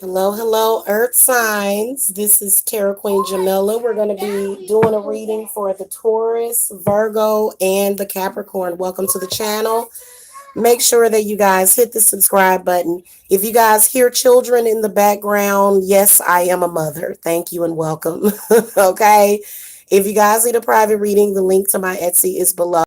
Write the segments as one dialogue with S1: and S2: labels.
S1: Hello, hello, Earth signs. This is Terra Queen Jamila. We're going to be doing a reading for the Taurus, Virgo, and the Capricorn. Welcome to the channel. Make sure that you guys hit the subscribe button. If you guys hear children in the background, yes, I am a mother. Thank you and welcome. Okay. If you guys need a private reading, the link to my Etsy is below.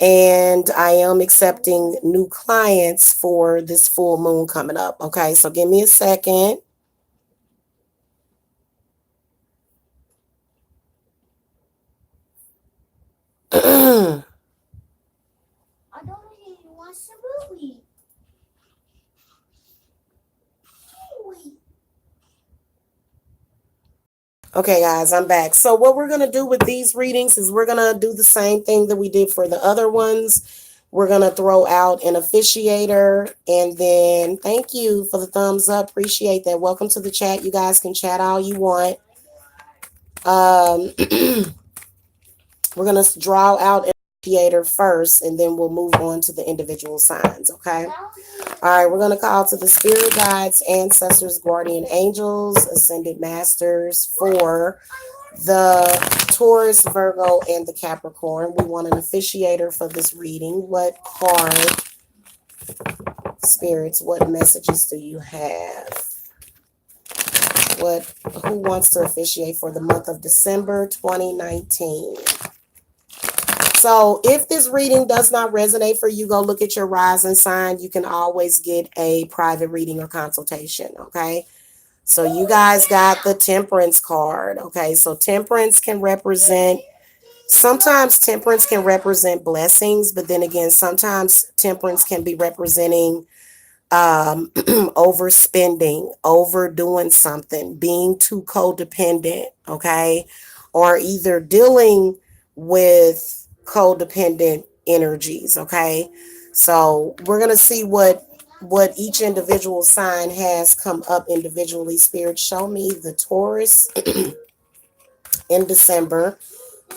S1: And I am accepting new clients for this full moon coming up. Okay, so give me a second. Okay, guys, I'm back. So what we're going to do with these readings is we're going to do the same thing that we did for the other ones. We're going to throw out an officiator, and then thank you for the thumbs up. Appreciate that. Welcome to the chat. You guys can chat all you want. We're going to draw out an officiator first, and then we'll move on to the individual signs, okay? All right, we're going to call to the spirit guides, ancestors, guardian angels, ascended masters for the Taurus, Virgo, and the Capricorn. We want an officiator for this reading. What card, spirits, what messages do you have? Who wants to officiate for the month of December 2019? So if this reading does not resonate for you, go look at your rising sign. You can always get a private reading or consultation, okay? So you guys got the Temperance card, okay? So Temperance can represent, sometimes Temperance can represent blessings, but then again, sometimes Temperance can be representing overspending, overdoing something, being too codependent, okay? Or either dealing with codependent energies, okay? So we're going to see what each individual sign has come up individually. Spirit, show me the Taurus in December,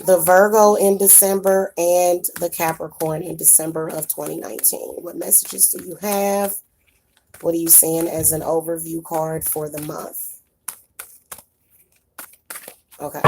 S1: the Virgo in December, and the Capricorn in December of 2019. What messages do you have? What are you seeing as an overview card for the month? Okay.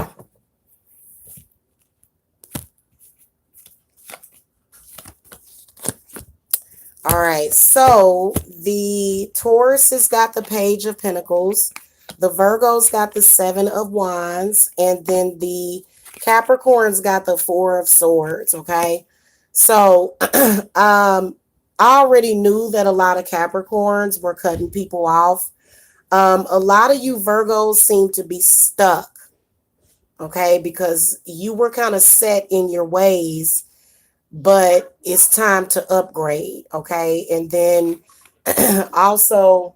S1: All right. So the Taurus has got the Page of Pentacles. The Virgo's got the Seven of Wands. And then the Capricorn's got the Four of Swords. Okay. So I already knew that a lot of Capricorns were cutting people off. A lot of you Virgos seem to be stuck. Okay. Because you were kind of set in your ways, but it's time to upgrade, okay? And then also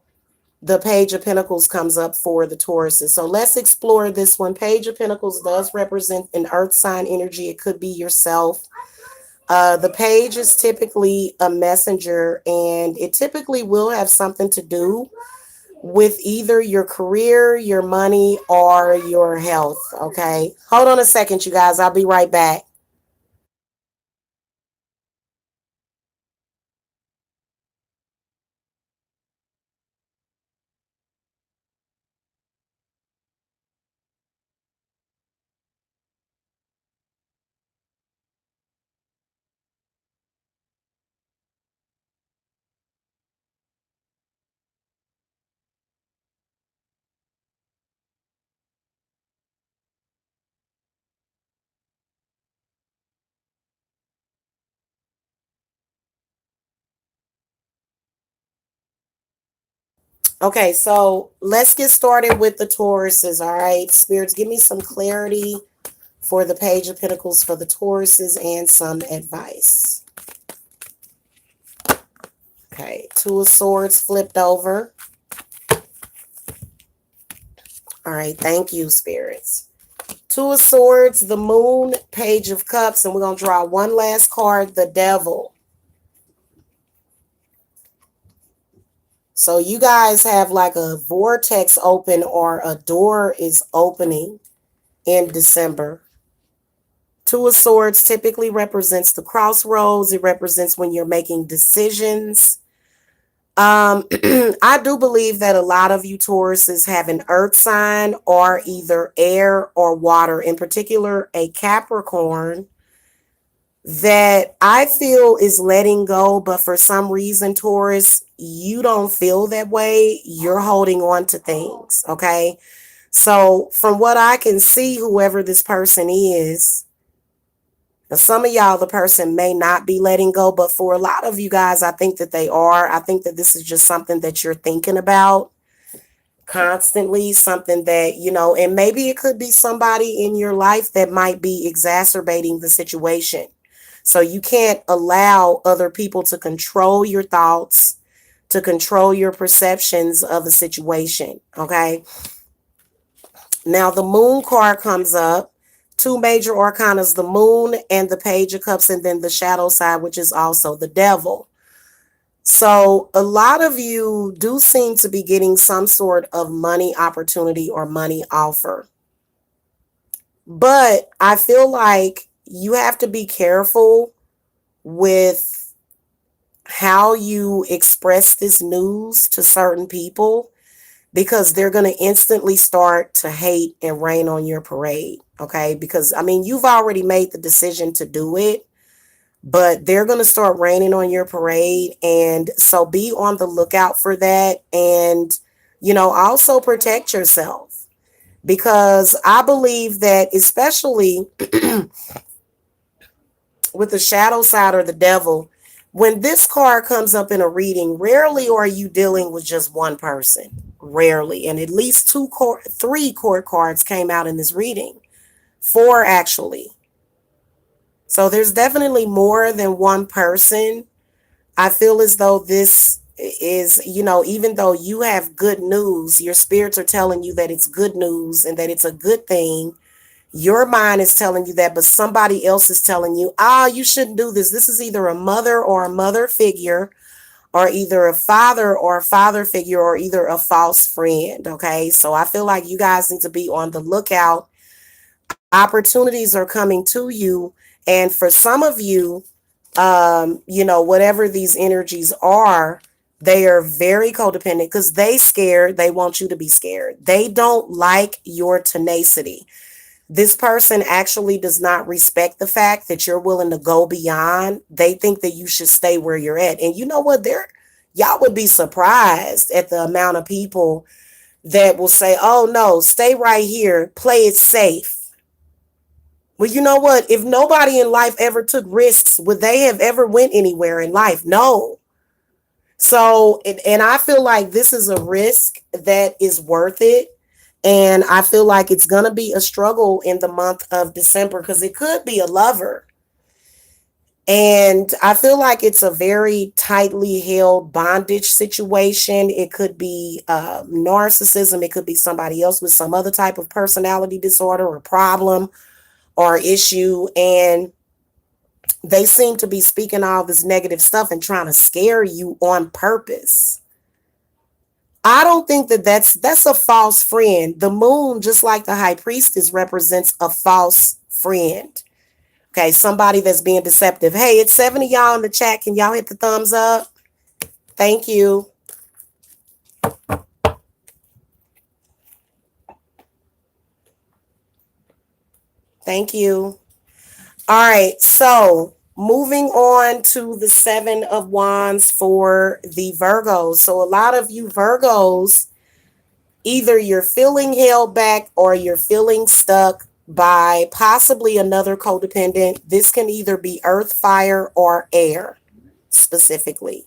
S1: the Page of Pentacles comes up for the Tauruses. So let's explore this one. Page of Pentacles does represent an earth sign energy. It could be yourself. The page is typically a messenger, and it typically will have something to do with either your career, your money, or your health, okay? Hold on a second, you guys. I'll be right back. Okay, so let's get started with the Tauruses, all right? Spirits, give me some clarity for the Page of Pentacles for the Tauruses and some advice. Okay, Two of Swords flipped over. All right, thank you, Spirits. Two of Swords, the Moon, Page of Cups, and we're going to draw one last card, the Devil. So you guys have like a vortex open or a door is opening in December. Two of Swords typically represents the crossroads. It represents when you're making decisions. I do believe that a lot of you Tauruses have an earth sign or either air or water, in particular a Capricorn that I feel is letting go, but for some reason, Taurus, you don't feel that way. You're holding on to things, okay? So, from what I can see, whoever this person is, now some of y'all, the person may not be letting go, but for a lot of you guys, I think that they are. I think that this is just something that you're thinking about constantly, something that, and maybe it could be somebody in your life that might be exacerbating the situation. So you can't allow other people to control your thoughts, to control your perceptions of a situation, okay? Now the moon card comes up. Two major arcanas, the moon and the page of cups, and then the shadow side, which is also the devil. So a lot of you do seem to be getting some sort of money opportunity or money offer. But I feel like you have to be careful with how you express this news to certain people, because they're going to instantly start to hate and rain on your parade. Okay. Because you've already made the decision to do it, but they're going to start raining on your parade. And so be on the lookout for that. And, also protect yourself, because I believe that especially with the shadow side or the devil, when this card comes up in a reading, rarely are you dealing with just one person. Rarely. And at least three court cards came out in this reading. 4 actually. So there's definitely more than one person. I feel as though this is, even though you have good news, your spirits are telling you that it's good news and that it's a good thing. Your mind is telling you that, but somebody else is telling you, you shouldn't do this. This is either a mother or a mother figure, or either a father or a father figure, or either a false friend. Okay. So I feel like you guys need to be on the lookout. Opportunities are coming to you. And for some of you, whatever these energies are, they are very codependent because they scared. They want you to be scared. They don't like your tenacity. This person actually does not respect the fact that you're willing to go beyond. They think that you should stay where you're at. And you know what? Y'all would be surprised at the amount of people that will say, oh no, stay right here, play it safe. Well, you know what? If nobody in life ever took risks, would they have ever went anywhere in life? No. So, and I feel like this is a risk that is worth it. And I feel like it's going to be a struggle in the month of December, because it could be a lover. And I feel like it's a very tightly held bondage situation. It could be narcissism. It could be somebody else with some other type of personality disorder or problem or issue. And they seem to be speaking all this negative stuff and trying to scare you on purpose. I don't think that that's a false friend. The moon, just like the high priestess, represents a false friend. Okay, somebody that's being deceptive. Hey, it's 7 of y'all in the chat. Can y'all hit the thumbs up? Thank you. Thank you. All right, so moving on to the 7 of Wands for the Virgos. So a lot of you Virgos, either you're feeling held back or you're feeling stuck by possibly another codependent. This can either be earth, fire, or air specifically.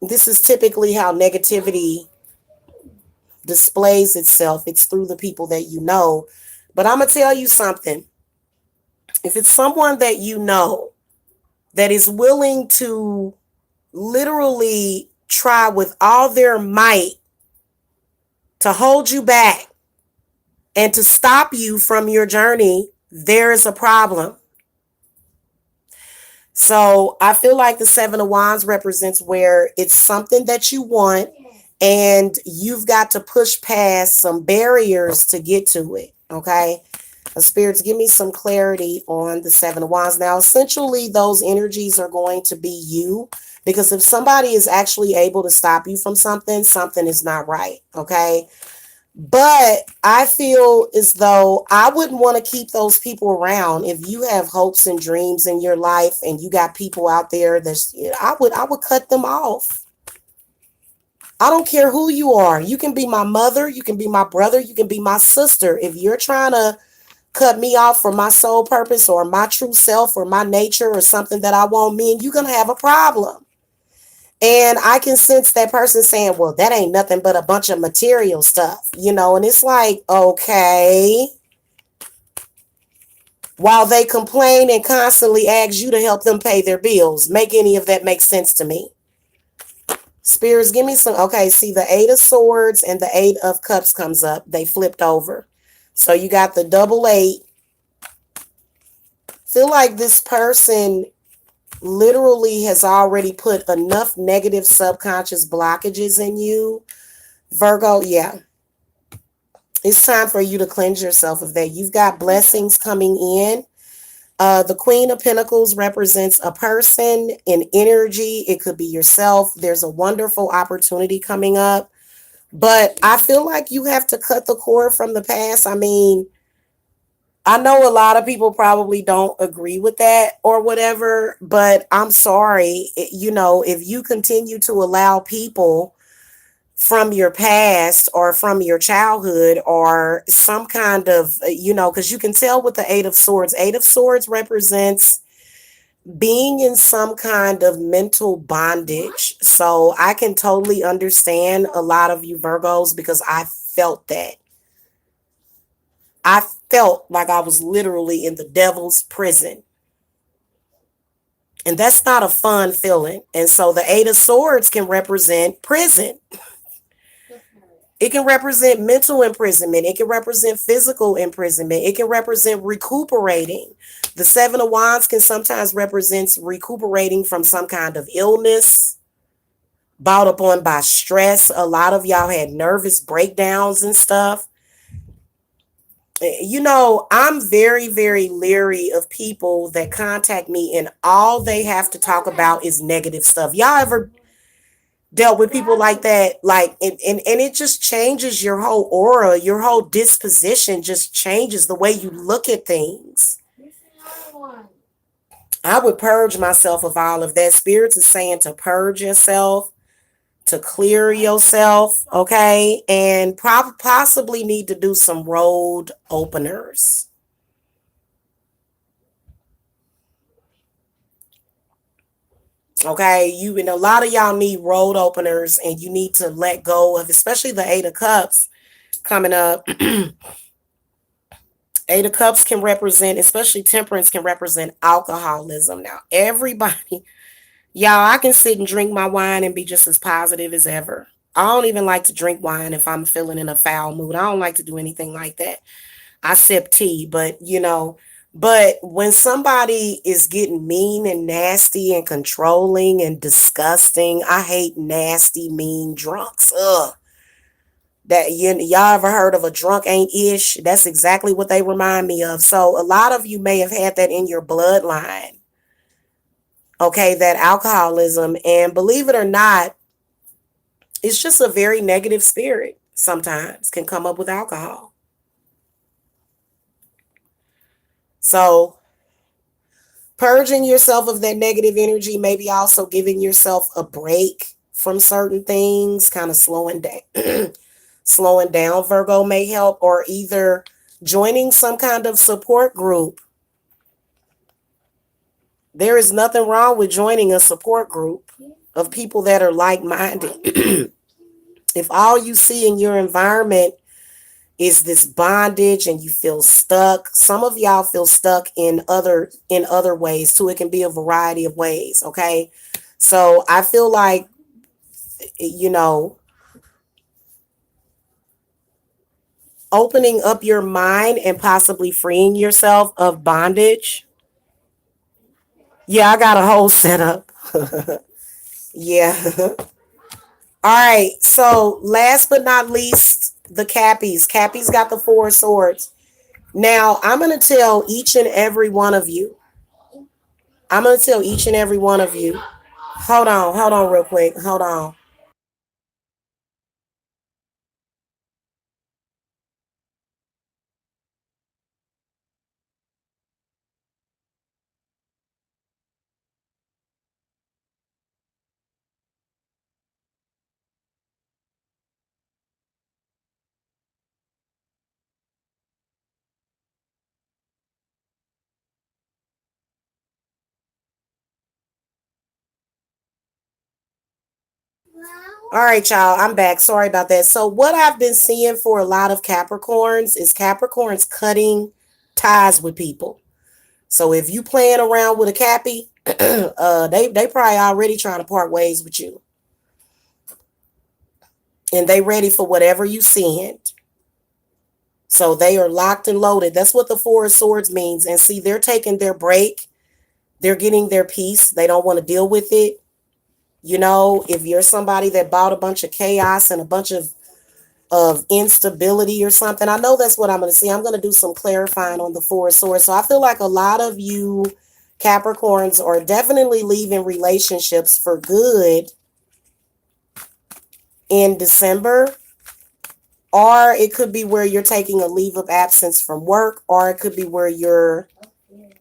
S1: This is typically how negativity displays itself. It's through the people that you know. But I'm going to tell you something. If it's someone that you know that is willing to literally try with all their might to hold you back and to stop you from your journey, there is a problem. So I feel like the 7 of Wands represents where it's something that you want and you've got to push past some barriers to get to it. Okay. Spirits, give me some clarity on the Seven of Wands. Now, essentially, those energies are going to be you, because if somebody is actually able to stop you from something, something is not right. Okay. But I feel as though I wouldn't want to keep those people around. If you have hopes and dreams in your life and you got people out there that's, I would cut them off. I don't care who you are. You can be my mother, you can be my brother, you can be my sister. If you're trying to cut me off for my sole purpose or my true self or my nature or something that I want, me and you're going to have a problem. And I can sense that person saying, well, that ain't nothing but a bunch of material stuff, and it's like, okay. While they complain and constantly ask you to help them pay their bills, make any of that make sense to me? Spirits, give me some. Okay, see, the Eight of Swords and the Eight of Cups comes up. They flipped over. So you got the double eight. Feel like this person literally has already put enough negative subconscious blockages in you. Virgo, yeah. It's time for you to cleanse yourself of that. You've got blessings coming in. The Queen of Pentacles represents a person in energy. It could be yourself. There's a wonderful opportunity coming up. But I feel like you have to cut the cord from the past. I mean, I know a lot of people probably don't agree with that or whatever, but I'm sorry. If you continue to allow people from your past or from your childhood or some kind of, because you can tell with the Eight of Swords. Eight of Swords represents being in some kind of mental bondage. So I can totally understand a lot of you Virgos, because I felt that. I felt like I was literally in the devil's prison. And that's not a fun feeling. And so the Eight of Swords can represent prison. It can represent mental imprisonment. It can represent physical imprisonment. It can represent recuperating. The Seven of Wands can sometimes represent recuperating from some kind of illness, brought upon by stress. A lot of y'all had nervous breakdowns and stuff. I'm very, very leery of people that contact me and all they have to talk about is negative stuff. Y'all ever dealt with people like that? Like, and it just changes your whole aura, your whole disposition just changes the way you look at things. I would purge myself of all of that. Spirits is saying to purge yourself, to clear yourself, okay? And possibly need to do some road openers. Okay, and a lot of y'all need road openers, and you need to let go of, especially the Eight of Cups coming up. Eight of Cups can represent, especially Temperance can represent alcoholism. Now, everybody, y'all, I can sit and drink my wine and be just as positive as ever. I don't even like to drink wine if I'm feeling in a foul mood. I don't like to do anything like that. I sip tea, but but when somebody is getting mean and nasty and controlling and disgusting, I hate nasty, mean drunks. Ugh. That y'all ever heard of a drunk ain't ish? That's exactly what they remind me of. So a lot of you may have had that in your bloodline. Okay, that alcoholism, and believe it or not, it's just a very negative spirit sometimes can come up with alcohol. So purging yourself of that negative energy, maybe also giving yourself a break from certain things, kind of slowing down. Slowing down, Virgo, may help, or either joining some kind of support group. There is nothing wrong with joining a support group of people that are like-minded. If all you see in your environment is this bondage and you feel stuck, some of y'all feel stuck in other ways too. It can be a variety of ways, okay? So I feel like, opening up your mind and possibly freeing yourself of bondage. Yeah, I got a whole setup. Yeah. All right. So last but not least, the Cappies. Cappies got the Four of Swords. Now, I'm going to tell each and every one of you. I'm going to tell each and every one of you. Hold on real quick. Hold on. All right, y'all. I'm back. Sorry about that. So, what I've been seeing for a lot of Capricorns is Capricorns cutting ties with people. So, if you playing around with a Cappy, they probably already trying to part ways with you, and they ready for whatever you send. So they are locked and loaded. That's what the Four of Swords means. And see, they're taking their break. They're getting their peace. They don't want to deal with it. You know, if you're somebody that bought a bunch of chaos and a bunch of instability or something, I know that's what I'm going to see. I'm going to do some clarifying on the Four of Swords. So I feel like a lot of you Capricorns are definitely leaving relationships for good in December. Or it could be where you're taking a leave of absence from work, or it could be where you're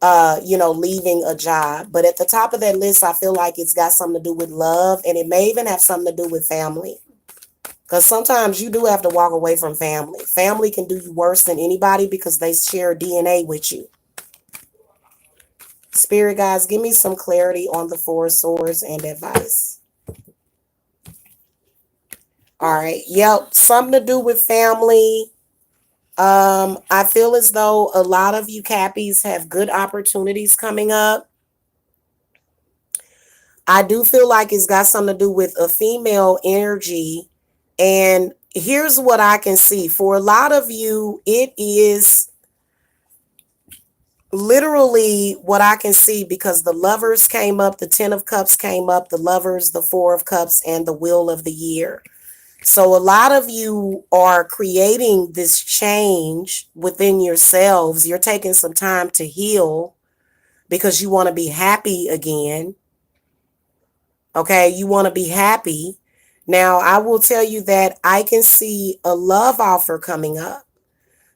S1: leaving a job. But at the top of that list, I feel like it's got something to do with love, and it may even have something to do with family. Because sometimes you do have to walk away from family. Family can do you worse than anybody because they share DNA with you. Spirit guys, give me some clarity on the Four of Swords and advice. All right. Yep. Something to do with family. I feel as though a lot of you Cappies have good opportunities coming up. I do feel like it's got something to do with a female energy. And here's what I can see. For a lot of you, it is literally what I can see because the Lovers came up, the Ten of Cups came up, the Lovers, the Four of Cups, and the Wheel of the Year. So a lot of you are creating this change within yourselves. You're taking some time to heal because you want to be happy again. Okay, you want to be happy. Now, I will tell you that I can see a love offer coming up.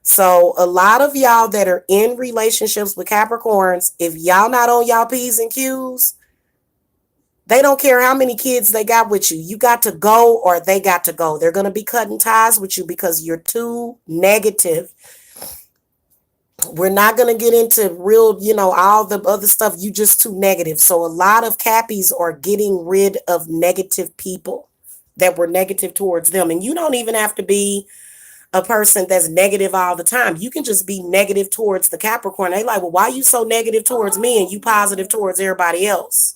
S1: So a lot of y'all that are in relationships with Capricorns, if y'all not on y'all P's and Q's, they don't care how many kids they got with you. You got to go or they got to go. They're going to be cutting ties with you because you're too negative. We're not going to get into real, all the other stuff. You just too negative. So a lot of Cappies are getting rid of negative people that were negative towards them. And you don't even have to be a person that's negative all the time. You can just be negative towards the Capricorn. They like, well, why are you so negative towards me and you positive towards everybody else?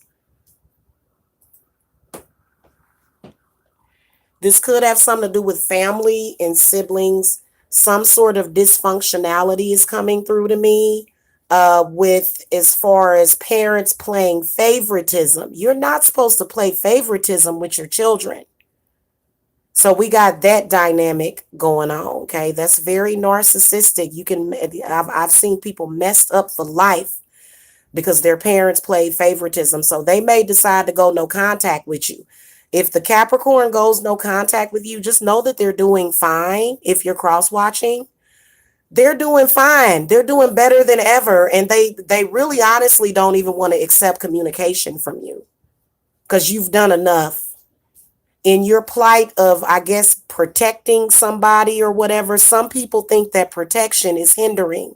S1: This could have something to do with family and siblings. Some sort of dysfunctionality is coming through to me with as far as parents playing favoritism. You're not supposed to play favoritism with your children. So we got that dynamic going on. Okay, that's very narcissistic. I've seen people messed up for life because their parents played favoritism. So they may decide to go no contact with you. If the Capricorn goes no contact with you, just know that they're doing fine. If you're cross watching, they're doing fine. They're doing better than ever. And they really honestly don't even want to accept communication from you because you've done enough. In your plight of, I guess, protecting somebody or whatever, some people think that protection is hindering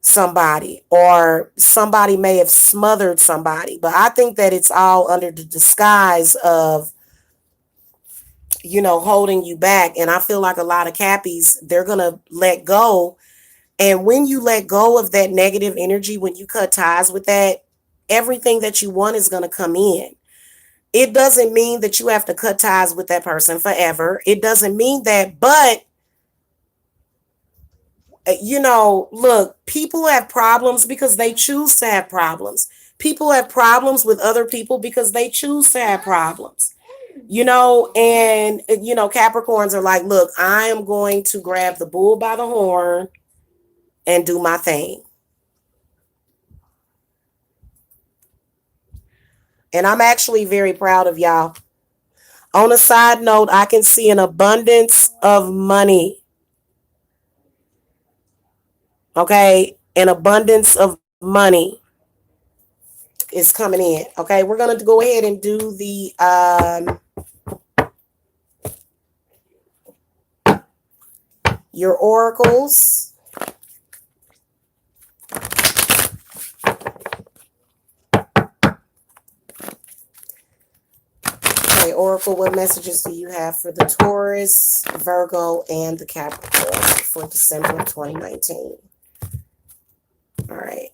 S1: somebody or somebody may have smothered somebody. But I think that it's all under the disguise of, holding you back. And I feel like a lot of Cappies, they're going to let go. And when you let go of that negative energy, when you cut ties with that, everything that you want is going to come in. It doesn't mean that you have to cut ties with that person forever. It doesn't mean that, but look, people have problems because they choose to have problems. People have problems with other people because they choose to have problems. And Capricorns are like, look, I am going to grab the bull by the horn and do my thing. And I'm actually very proud of y'all. On a side note, I can see an abundance of money. Okay, an abundance of money is coming in. Okay, we're gonna go ahead and do the your oracles. Okay, Oracle, what messages do you have for the Taurus, Virgo, and the Capricorn for December of 2019? All right.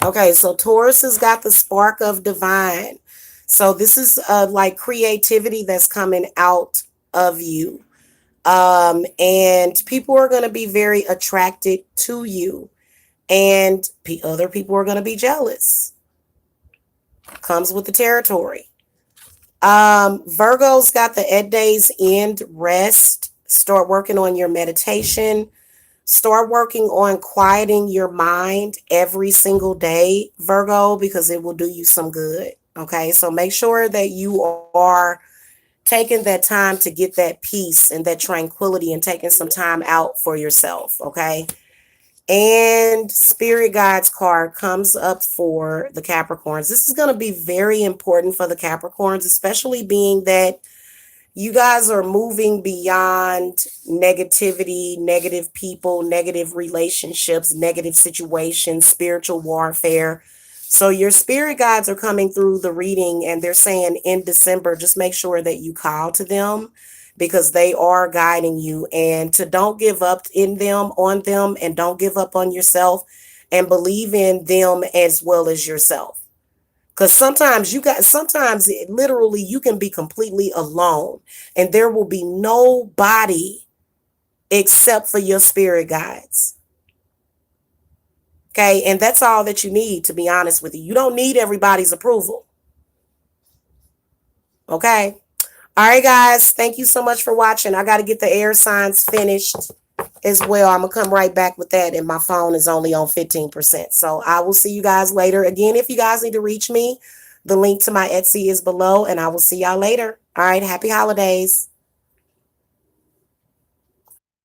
S1: Okay, so Taurus has got the spark of divine. So this is like creativity that's coming out of you. And people are going to be very attracted to you. And other people are going to be jealous. Comes with the territory. Virgo's got the Ed Days End rest. Start working on your meditation. Start working on quieting your mind every single day, Virgo, because it will do you some good. Okay, so make sure that you are taking that time to get that peace and that tranquility and taking some time out for yourself. Okay. And Spirit Guides card comes up for the Capricorns. This is going to be very important for the Capricorns, especially being that you guys are moving beyond negativity, negative people, negative relationships, negative situations, spiritual warfare. So your spirit guides are coming through the reading and they're saying in December, just make sure that you call to them because they are guiding you, and to don't give up in them, on them, and don't give up on yourself, and believe in them as well as yourself. Because sometimes literally you can be completely alone and there will be nobody except for your spirit guides. Okay. And that's all that you need, to be honest with you. You don't need everybody's approval. Okay. All right, guys. Thank you so much for watching. I got to get the air signs finished as well. I'm going to come right back with that. And my phone is only on 15%. So I will see you guys later. Again, if you guys need to reach me, the link to my Etsy is below, and I will see y'all later. All right. Happy holidays.